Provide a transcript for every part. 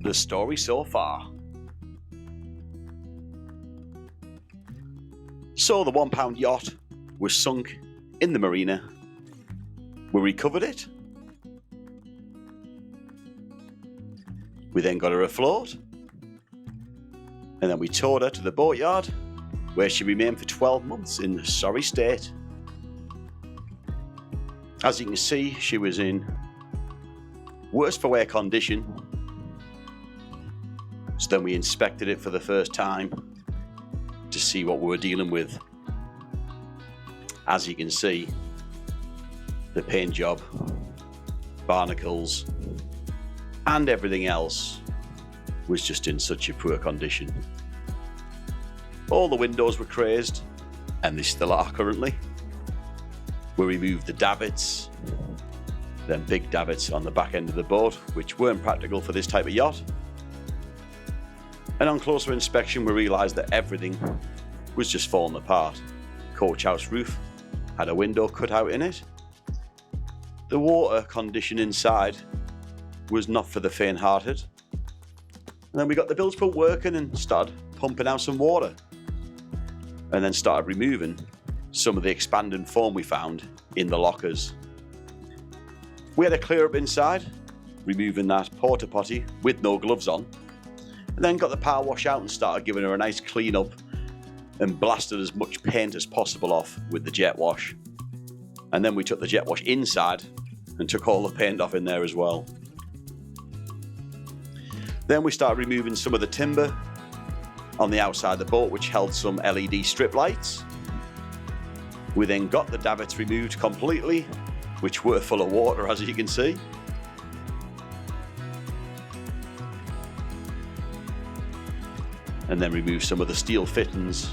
the story so far. So the £1 yacht was sunk in the marina. We recovered it. We then got her afloat. And then we towed her to the boatyard, where she remained for 12 months in a sorry state. As you can see, she was in worse for wear condition. So then we inspected it for the first time to see what we were dealing with. As you can see, the paint job, barnacles, and everything else was just in such a poor condition. All the windows were crazed, and they still are currently. We removed the davits, them big davits on the back end of the boat, which weren't practical for this type of yacht. And on closer inspection, we realised that everything was just falling apart. Coach house roof had a window cut out in it. The water condition inside was not for the faint-hearted. And then we got the bilge pump working and started pumping out some water. And then started removing some of the expanding foam we found in the lockers. We had a clear up inside, removing that porta potty with no gloves on. And then got the power wash out and started giving her a nice clean up and blasted as much paint as possible off with the jet wash. And then we took the jet wash inside and took all the paint off in there as well. Then we started removing some of the timber on the outside of the boat, which held some LED strip lights. We then got the davits removed completely, which were full of water, as you can see. And then removed some of the steel fittings.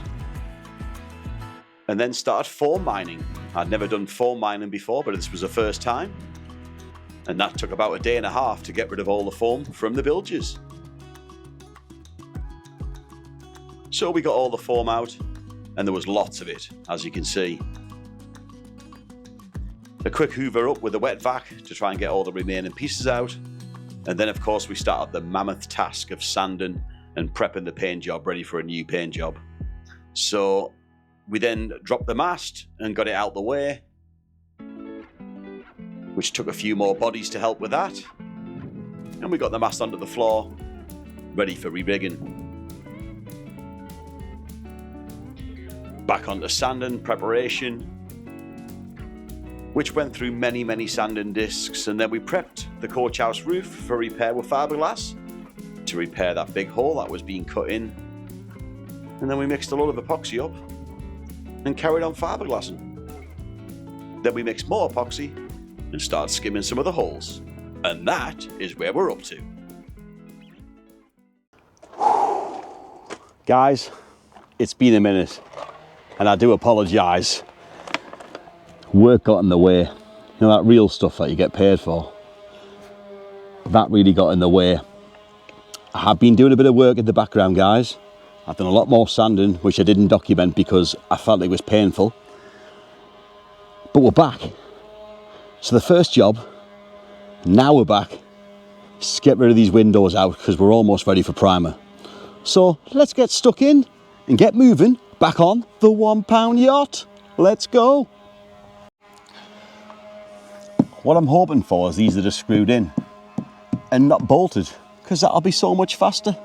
And then started foam mining. I'd never done foam mining before, but this was the first time. And that took about a day and a half to get rid of all the foam from the bilges. So we got all the foam out, and there was lots of it, as you can see. A quick hoover up with a wet vac to try and get all the remaining pieces out. And then of course we started the mammoth task of sanding and prepping the paint job ready for a new paint job. So we then dropped the mast and got it out the way, which took a few more bodies to help with that. And we got the mast onto the floor, ready for re-rigging. Back onto sanding preparation, which went through many sanding discs, and then we prepped the coach house roof for repair with fiberglass to repair that big hole that was being cut in. And then we mixed a lot of epoxy up and carried on fiberglassing. Then we mixed more epoxy and started skimming some of the holes. And that is where we're up to. Guys, it's been a minute, and I do apologise. Work got in the way. You know, that real stuff that you get paid for? That really got in the way. I have been doing a bit of work in the background, guys. I've done a lot more sanding, which I didn't document because I felt it was painful. But we're back. So the first job, now we're back. Let's get rid of these windows out because we're almost ready for primer. So let's get stuck in and get moving back on the £1 yacht. Let's go. What I'm hoping for is these that are screwed in and not bolted, because that'll be so much faster.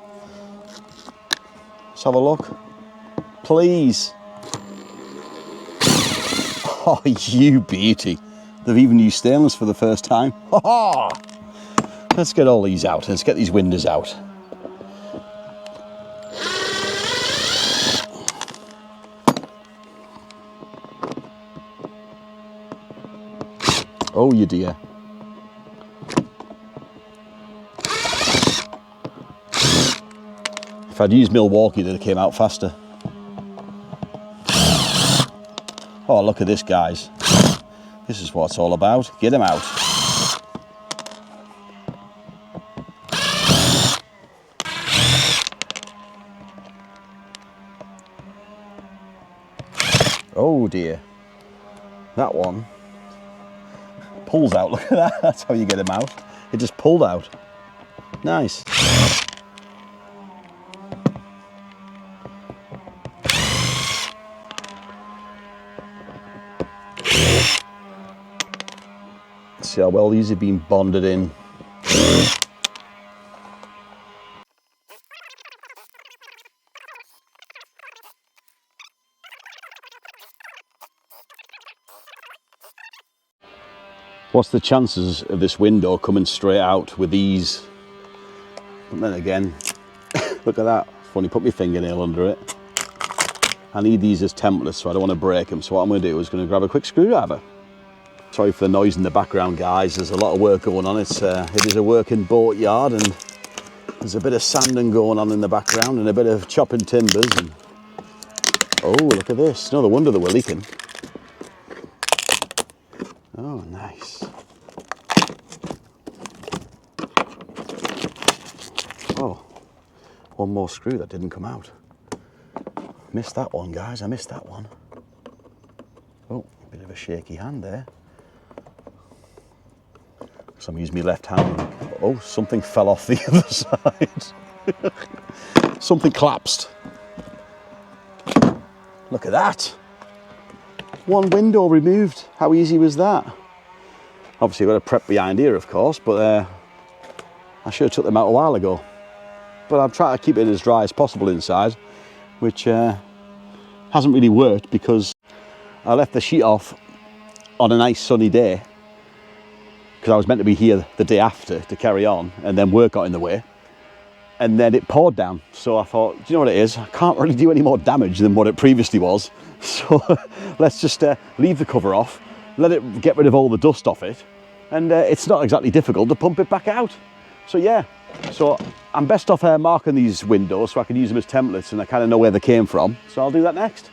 Let's have a look. Please. Oh, you beauty. They've even used stainless for the first time. Let's get all these out. Let's get these windows out. Oh, you dear. If I'd used Milwaukee, they'd have came out faster. Oh, look at this, guys. This is what it's all about. Get them out. Oh dear. That one pulls out. Look at that. That's how you get them out. It just pulled out. Nice. see how well these have been bonded in. What's the chances of this window coming straight out with these? But then again, look at that. I've only put my fingernail under it. I need these as templates, so I don't want to break them. So what I'm going to do is going to grab a quick screwdriver. Sorry for the noise in the background, guys. There's a lot of work going on. It is a working boat yard, and there's a bit of sanding going on in the background and a bit of chopping timbers. And oh, look at this. No wonder they were leaking. Oh, nice. Oh, one more screw that didn't come out. Missed that one, guys. I missed that one. Oh, a bit of a shaky hand there. So I'm using my left hand. Oh, something fell off the other side. Something collapsed. Look at that. One window removed. How easy was that? Obviously I've got to prep behind here, of course, but I should have took them out a while ago. But I'm trying to keep it as dry as possible inside, which hasn't really worked because I left the sheet off on a nice sunny day because I was meant to be here the day after to carry on, and then work got in the way. And then it poured down. So I thought, do you know what it is? I can't really do any more damage than what it previously was. So let's just leave the cover off, let it get rid of all the dust off it. And it's not exactly difficult to pump it back out. So yeah, so I'm best off marking these windows so I can use them as templates and I kind of know where they came from. So I'll do that next.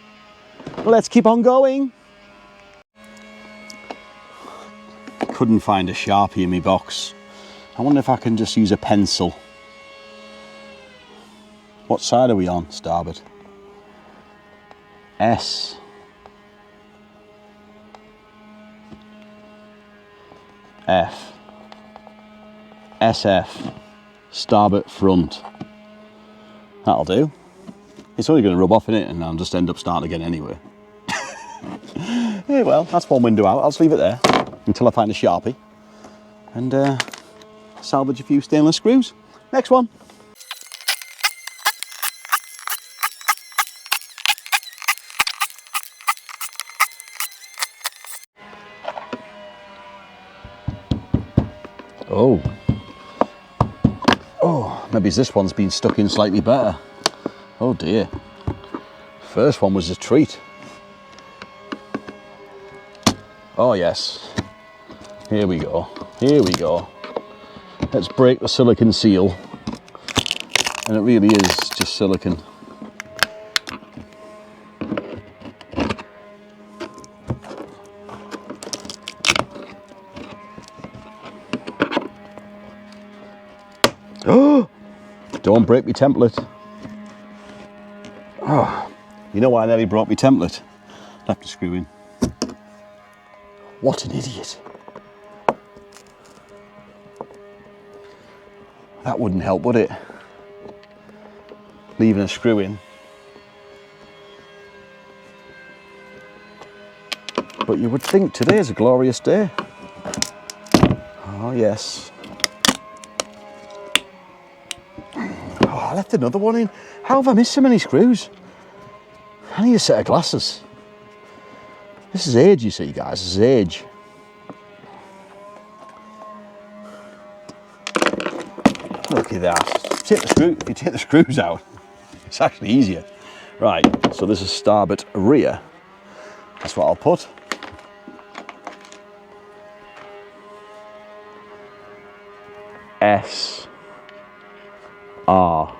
Let's keep on going. Couldn't find a Sharpie in my box. I wonder if I can just use a pencil. What side are we on? Starboard. S. F. SF. Starboard front. That'll do. It's only going to rub off in it and I'll just end up starting again anyway. Yeah, well, that's one window out. I'll just leave it there until I find a Sharpie and salvage a few stainless screws. Next one. Oh, maybe this one's been stuck in slightly better. Oh dear. First one was a treat. Oh yes. Here we go. Here we go. Let's break the silicone seal. And it really is just silicone. Oh! Don't break me template. Oh, you know why I nearly broke me template? Left the screw in. What an idiot. That wouldn't help, would it? Leaving a screw in. But you would think today is a glorious day. Oh yes. Oh, I left another one in. How have I missed so many screws? I need a set of glasses. This is age, you see, guys. This is age. Look at that. If you take the screws out, it's actually easier. Right, so this is starboard rear. That's what I'll put. S. R.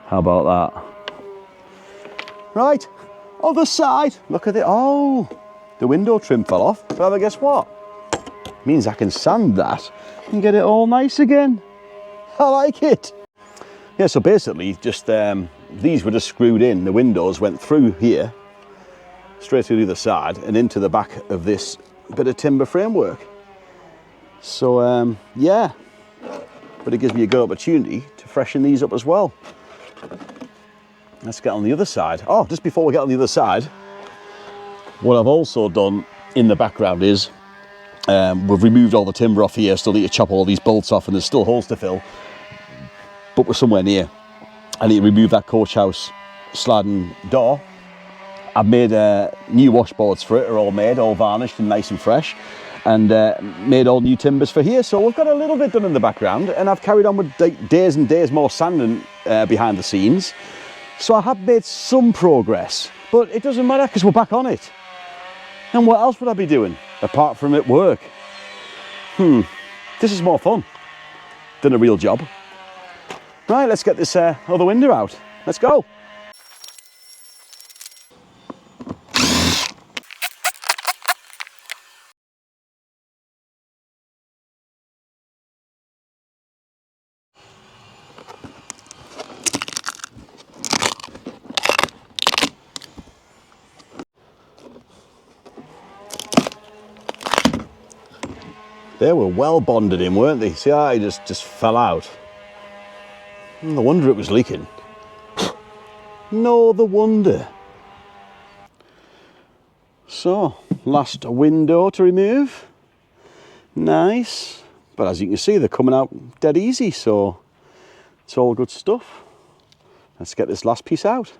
How about that? Right, other side. Look at it. Oh, the window trim fell off. But guess what? Means I can sand that and get it all nice again. I like it. Yeah, so basically just these were just screwed in. The windows went through here, straight through the other side and into the back of this bit of timber framework. So yeah, but it gives me a good opportunity to freshen these up as well. Let's get on the other side. Oh, just before we get on the other side, what I've also done in the background is We've removed all the timber off here, still need to chop all these bolts off, and there's still holes to fill, but we're somewhere near. I need to remove that coach house sliding door. I've made new washboards for it, are all made, all varnished and nice and fresh, and made all new timbers for here. So we've got a little bit done in the background, and I've carried on with days and days more sanding behind the scenes. So I have made some progress, but it doesn't matter because we're back on it. And what else would I be doing apart from at work? This is more fun than a real job. Right, let's get this other window out. Let's go. They were well bonded in, weren't they? See how it just fell out? No wonder it was leaking. No wonder. So, last window to remove. Nice. But as you can see, they're coming out dead easy, so it's all good stuff. Let's get this last piece out.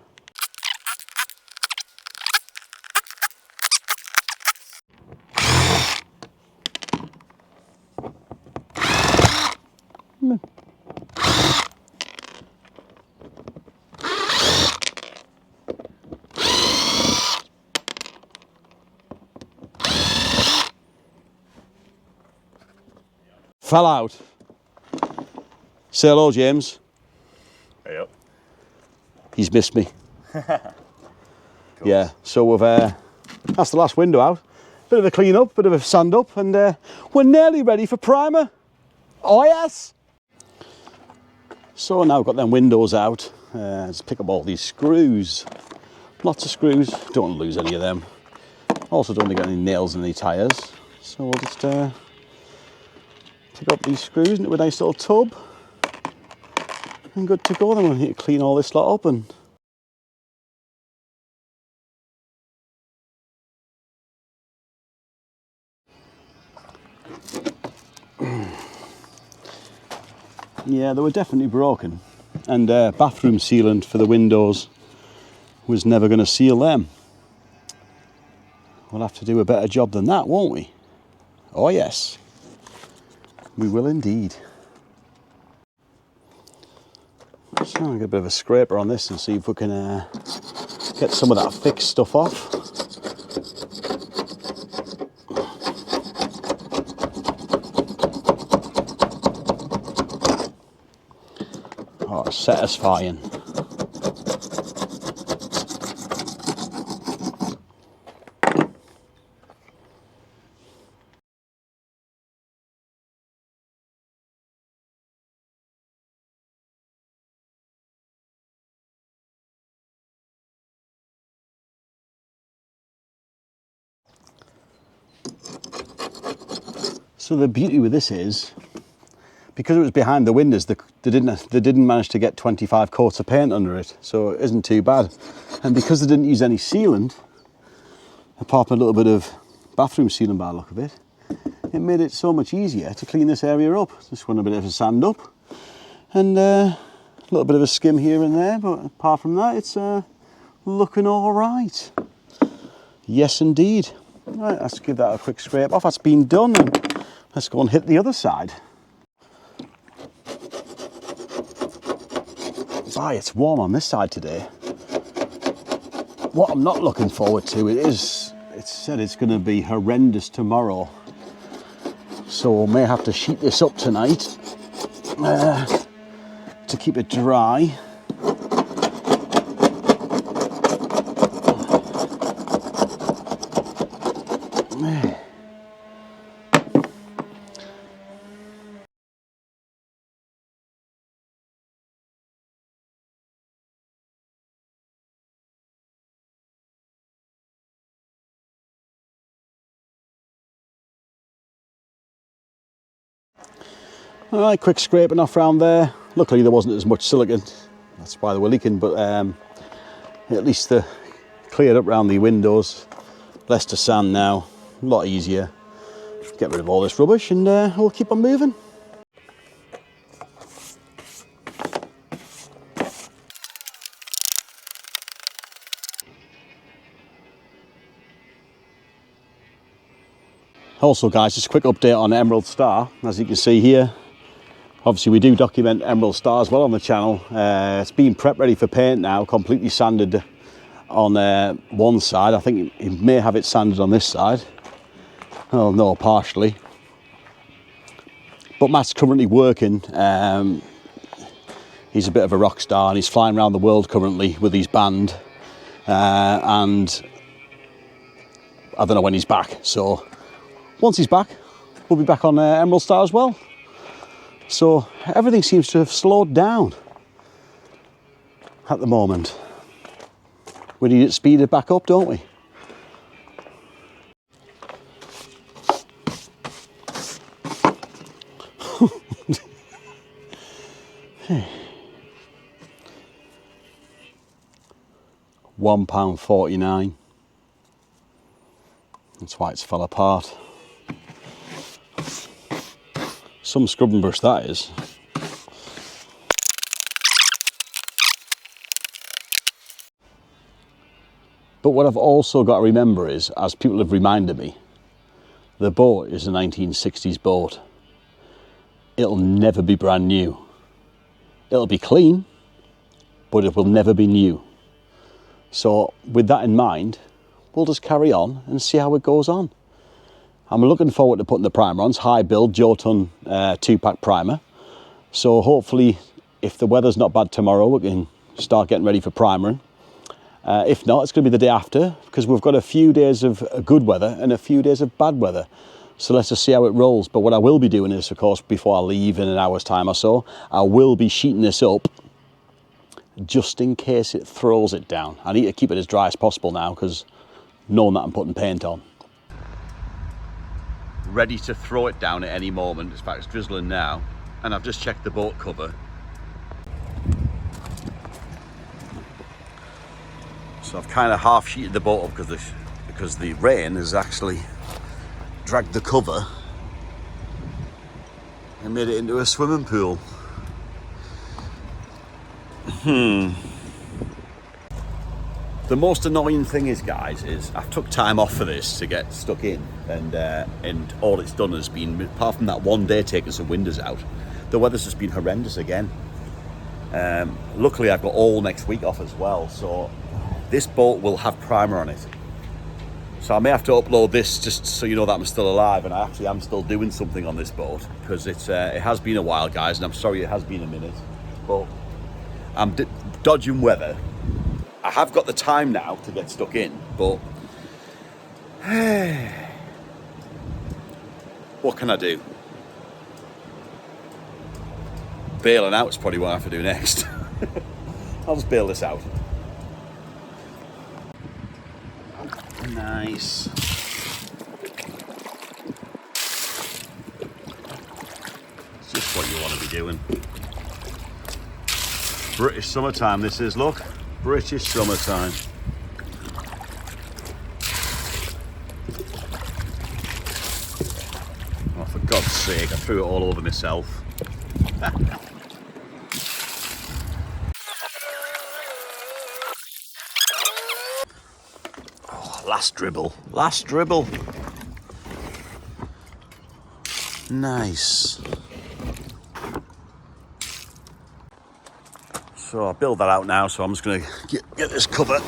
Fell out. Say hello, James. Hey up. He's missed me. Yeah, so we've that's the last window out. Bit of a clean up, bit of a sand up, and we're nearly ready for primer. Oh yes! So now we've got them windows out. Let's pick up all these screws. Lots of screws, don't want to lose any of them. Also don't want to get any nails in any tyres. So we'll just pick up these screws into a nice little tub. And good to go. Then we'll need to clean all this lot up and yeah, they were definitely broken, and bathroom sealant for the windows was never going to seal them. We'll have to do a better job than that, won't we? Oh yes, we will indeed. So I'll get a bit of a scraper on this and see if we can get some of that thick stuff off. Oh, satisfying. So the beauty with this is, because it was behind the windows, they didn't manage to get 25 coats of paint under it, so it isn't too bad. And because they didn't use any sealant, apart from a little bit of bathroom sealant by the look of it, it made it so much easier to clean this area up. Just want a bit of a sand up, and a little bit of a skim here and there, but apart from that, it's looking all right. Yes, indeed. Right, let's give that a quick scrape off. That's been done. And let's go and hit the other side. Aye, it's warm on this side today. What I'm not looking forward to, it's said it's going to be horrendous tomorrow. So we may have to sheet this up tonight to keep it dry. All right, quick scraping off around there. Luckily there wasn't as much silicone, that's why they were leaking, but at least they cleared up around the windows. Less to sand now, a lot easier. get rid of all this rubbish and we'll keep on moving. Also guys, just a quick update on Emerald Star. As you can see here, obviously we do document Emerald Star as well on the channel. It's been prep ready for paint now, completely sanded on one side. I think he may have it sanded on this side. Oh no, partially. But Matt's currently working. He's a bit of a rock star and he's flying around the world currently with his band. And I don't know when he's back. So once he's back, we'll be back on Emerald Star as well. So everything seems to have slowed down at the moment. We need it speeded back up, don't we? £1.49. That's why it's fell apart. Some scrubbing brush that is. But what I've also got to remember is, as people have reminded me, the boat is a 1960s boat. It'll never be brand new. It'll be clean, but it will never be new. So with that in mind, we'll just carry on and see how it goes on. I'm looking forward to putting the primer on. It's high build, Jotun 2-pack primer. So hopefully, if the weather's not bad tomorrow, we can start getting ready for primering. If not, it's going to be the day after, because we've got a few days of good weather and a few days of bad weather. So let's just see how it rolls. But what I will be doing is, of course, before I leave in an hour's time or so, I will be sheeting this up just in case it throws it down. I need to keep it as dry as possible now, because knowing that I'm putting paint on. Ready to throw it down at any moment. In fact, it's drizzling now, and I've just checked the boat cover. So I've kind of half sheeted the boat up because the rain has actually dragged the cover and made it into a swimming pool. The most annoying thing is, guys, is I took time off for this to get stuck in, and all it's done has been, apart from that one day taking some windows out, the weather's just been horrendous again. Luckily I've got all next week off as well, so this boat will have primer on it. So I may have to upload this just so you know that I'm still alive, and I actually am still doing something on this boat, because it has been a while, guys, and I'm sorry it has been a minute, but I'm dodging weather. I have got the time now to get stuck in, but what can I do? Bailing out is probably what I have to do next. I'll just bail this out. Nice. It's just what you want to be doing. British summertime this is, look. British summertime. Oh, for God's sake, I threw it all over myself. Oh, last dribble. Last dribble. Nice. So I build that out now, so I'm just going to get this cover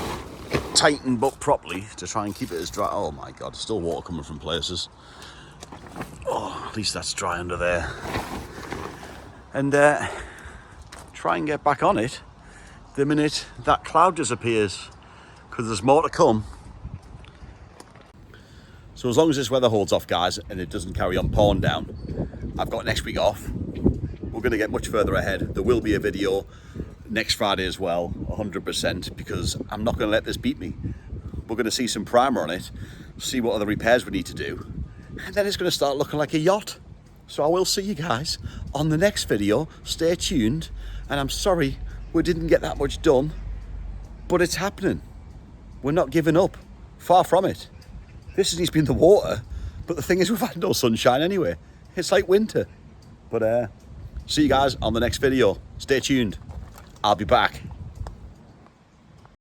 tightened up properly to try and keep it as dry. Oh my God, still water coming from places. Oh, at least that's dry under there. And try and get back on it the minute that cloud disappears, because there's more to come. So as long as this weather holds off, guys, and it doesn't carry on pouring down, I've got next week off. We're going to get much further ahead. There will be a video next Friday as well, 100%, because I'm not going to let this beat me. We're going to see some primer on it, see what other repairs we need to do, and then it's going to start looking like a yacht. So I will see you guys on the next video. Stay tuned, and I'm sorry we didn't get that much done, but it's happening. We're not giving up. Far from it. This has been the water But the thing is, we've had no sunshine anyway. It's like winter. But see you guys on the next video. Stay tuned. I'll be back.